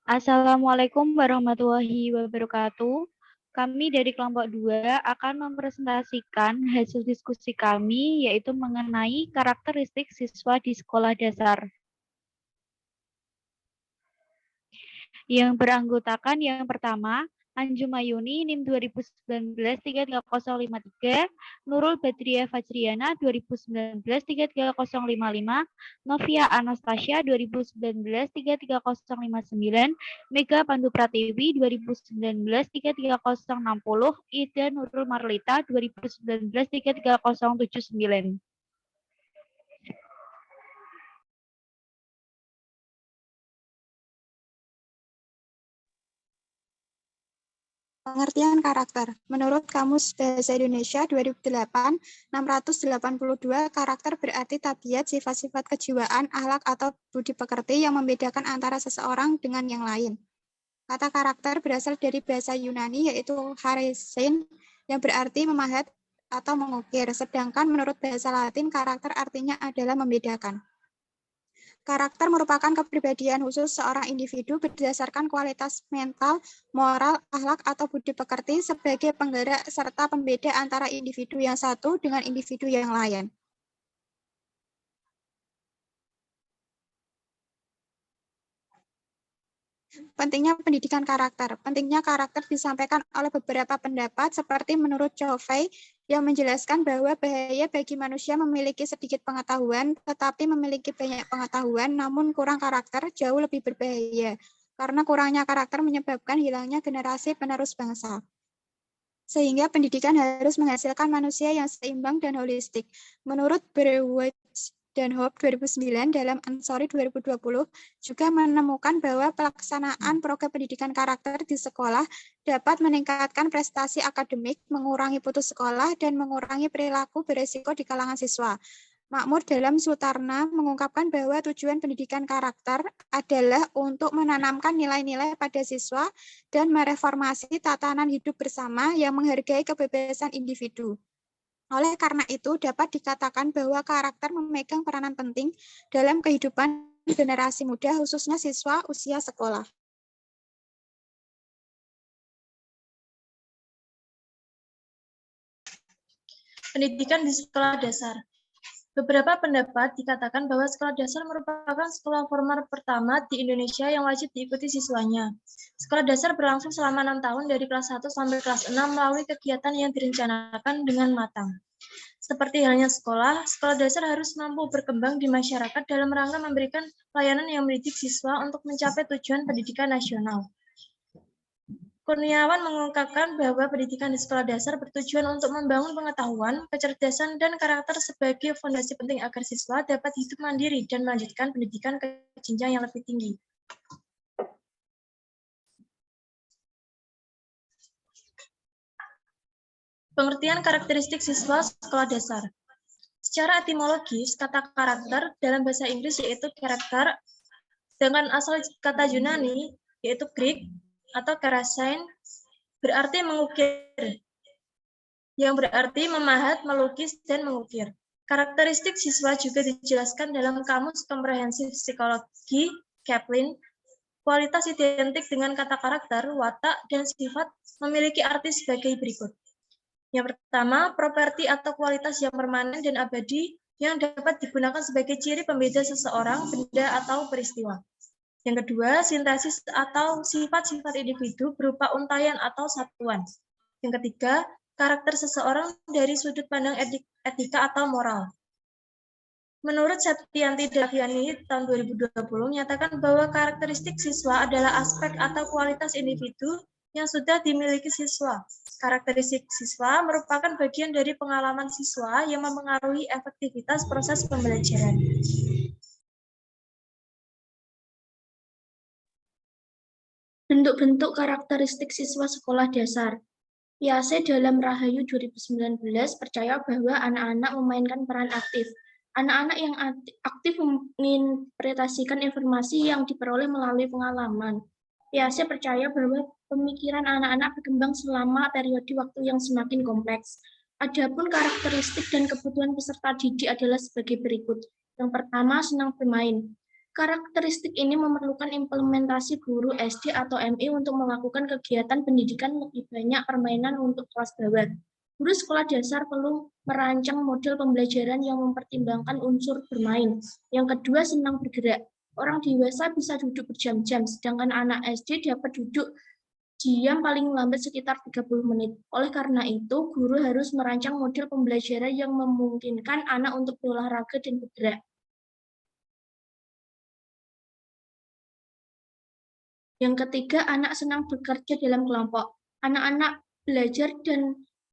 Assalamualaikum warahmatullahi wabarakatuh. Kami dari kelompok 2 akan mempresentasikan hasil diskusi kami, yaitu mengenai karakteristik siswa di sekolah dasar. Yang beranggotakan yang pertama, Anjum Mayuni NIM 2019 33053, Nurul Badriah Fajriana 2019 33055, Novia Anastasia 2019 33059, Mega Pandu Pratiwi 2019 33060, Ida Nurul Marlita 2019 33079. Pengertian karakter. Menurut Kamus Bahasa Indonesia 2008, 682 karakter berarti tabiat, sifat-sifat kejiwaan, akhlak atau budi pekerti yang membedakan antara seseorang dengan yang lain. Kata karakter berasal dari bahasa Yunani yaitu charesin yang berarti memahat atau mengukir, sedangkan menurut bahasa Latin karakter artinya adalah membedakan. Karakter merupakan kepribadian khusus seorang individu berdasarkan kualitas mental, moral, akhlak, atau budi pekerti sebagai penggerak serta pembeda antara individu yang satu dengan individu yang lain. Pentingnya pendidikan karakter. Pentingnya karakter disampaikan oleh beberapa pendapat seperti menurut Covey yang menjelaskan bahwa bahaya bagi manusia memiliki sedikit pengetahuan tetapi memiliki banyak pengetahuan namun kurang karakter jauh lebih berbahaya karena kurangnya karakter menyebabkan hilangnya generasi penerus bangsa. Sehingga pendidikan harus menghasilkan manusia yang seimbang dan holistik. Menurut Berwitz dan Hope 2009 dalam Ansori 2020 juga menemukan bahwa pelaksanaan program pendidikan karakter di sekolah dapat meningkatkan prestasi akademik, mengurangi putus sekolah, dan mengurangi perilaku beresiko di kalangan siswa. Makmur dalam Sutarna mengungkapkan bahwa tujuan pendidikan karakter adalah untuk menanamkan nilai-nilai pada siswa dan mereformasi tatanan hidup bersama yang menghargai kebebasan individu. Oleh karena itu, dapat dikatakan bahwa karakter memegang peranan penting dalam kehidupan generasi muda, khususnya siswa usia sekolah. Pendidikan di sekolah dasar. Beberapa pendapat dikatakan bahwa sekolah dasar merupakan sekolah formal pertama di Indonesia yang wajib diikuti siswanya. Sekolah dasar berlangsung selama 6 tahun dari kelas 1 sampai kelas 6 melalui kegiatan yang direncanakan dengan matang. Seperti halnya sekolah dasar harus mampu berkembang di masyarakat dalam rangka memberikan pelayanan yang mendidik siswa untuk mencapai tujuan pendidikan nasional. Kurniawan mengungkapkan bahwa pendidikan di sekolah dasar bertujuan untuk membangun pengetahuan, kecerdasan, dan karakter sebagai fondasi penting agar siswa dapat hidup mandiri dan melanjutkan pendidikan ke jenjang yang lebih tinggi. Pengertian karakteristik siswa sekolah dasar. Secara etimologis, kata karakter dalam bahasa Inggris yaitu karakter, dengan asal kata Yunani yaitu Greek atau karasein berarti mengukir, yang berarti memahat, melukis, dan mengukir. Karakteristik siswa juga dijelaskan dalam Kamus Komprehensif Psikologi, Kaplan. Kualitas identik dengan kata karakter, watak, dan sifat memiliki arti sebagai berikut. Yang pertama, properti atau kualitas yang permanen dan abadi yang dapat digunakan sebagai ciri pembeda seseorang, benda, atau peristiwa. Yang kedua, sintesis atau sifat-sifat individu berupa untaian atau satuan. Yang ketiga, karakter seseorang dari sudut pandang etika atau moral. Menurut Septianti Daviani tahun 2020 menyatakan bahwa karakteristik siswa adalah aspek atau kualitas individu yang sudah dimiliki siswa. Karakteristik siswa merupakan bagian dari pengalaman siswa yang mempengaruhi efektivitas proses pembelajaran. Bentuk-bentuk karakteristik siswa sekolah dasar. IAC dalam Rahayu 2019 percaya bahwa anak-anak memainkan peran aktif. Anak-anak yang aktif menginterpretasikan informasi yang diperoleh melalui pengalaman. IAC percaya bahwa pemikiran anak-anak berkembang selama periode waktu yang semakin kompleks. Adapun karakteristik dan kebutuhan peserta didik adalah sebagai berikut. Yang pertama, senang bermain. Karakteristik ini memerlukan implementasi guru SD atau MI untuk melakukan kegiatan pendidikan lebih banyak permainan untuk kelas bawah. Guru sekolah dasar perlu merancang model pembelajaran yang mempertimbangkan unsur bermain. Yang kedua, senang bergerak. Orang dewasa bisa duduk berjam-jam, sedangkan anak SD dapat duduk diam paling lambat sekitar 30 menit. Oleh karena itu, guru harus merancang model pembelajaran yang memungkinkan anak untuk berolahraga dan bergerak. Yang ketiga, anak senang bekerja dalam kelompok. Anak-anak belajar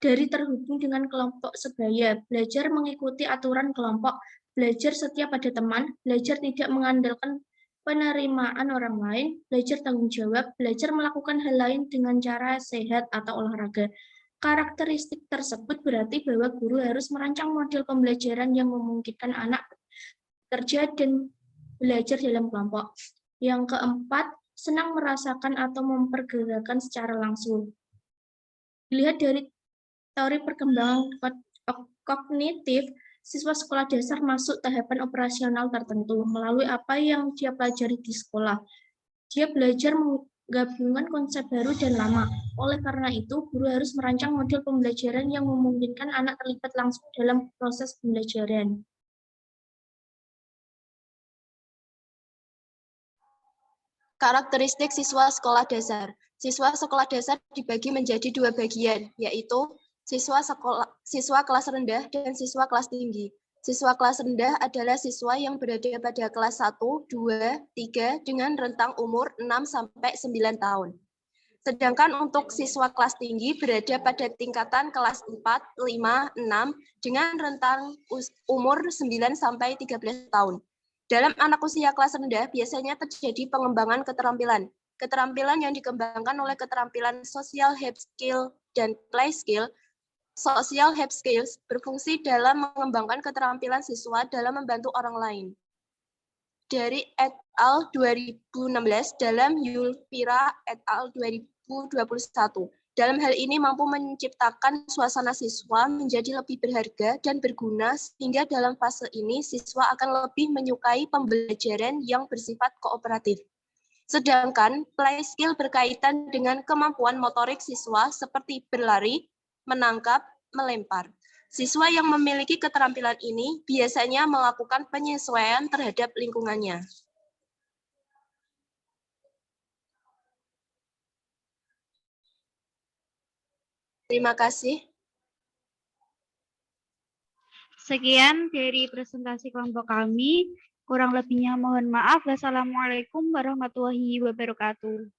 dari terhubung dengan kelompok sebaya, belajar mengikuti aturan kelompok, belajar setia pada teman, belajar tidak mengandalkan penerimaan orang lain, belajar tanggung jawab, belajar melakukan hal lain dengan cara sehat atau olahraga. Karakteristik tersebut berarti bahwa guru harus merancang model pembelajaran yang memungkinkan anak bekerja dan belajar dalam kelompok. Yang keempat, senang merasakan atau mempergerakkan secara langsung. Dilihat dari teori perkembangan kognitif, siswa sekolah dasar masuk tahapan operasional tertentu melalui apa yang dia pelajari di sekolah. Dia belajar menggabungkan konsep baru dan lama. Oleh karena itu, guru harus merancang model pembelajaran yang memungkinkan anak terlibat langsung dalam proses pembelajaran. Karakteristik siswa sekolah dasar. Siswa sekolah dasar dibagi menjadi dua bagian, yaitu siswa kelas rendah dan siswa kelas tinggi. Siswa kelas rendah adalah siswa yang berada pada kelas 1, 2, 3 dengan rentang umur 6-9 tahun. Sedangkan untuk siswa kelas tinggi berada pada tingkatan kelas 4, 5, 6 dengan rentang umur 9-13 tahun. Dalam anak usia kelas rendah, biasanya terjadi pengembangan keterampilan. Keterampilan yang dikembangkan oleh keterampilan social help skill dan play skill. Social help skills berfungsi dalam mengembangkan keterampilan siswa dalam membantu orang lain. Dari et al. 2016 dalam Yulpira et al. 2021. Dalam hal ini mampu menciptakan suasana siswa menjadi lebih berharga dan berguna sehingga dalam fase ini siswa akan lebih menyukai pembelajaran yang bersifat kooperatif. Sedangkan play skill berkaitan dengan kemampuan motorik siswa seperti berlari, menangkap, melempar. Siswa yang memiliki keterampilan ini biasanya melakukan penyesuaian terhadap lingkungannya. Terima kasih. Sekian dari presentasi kelompok kami. Kurang lebihnya mohon maaf. Wassalamualaikum warahmatullahi wabarakatuh.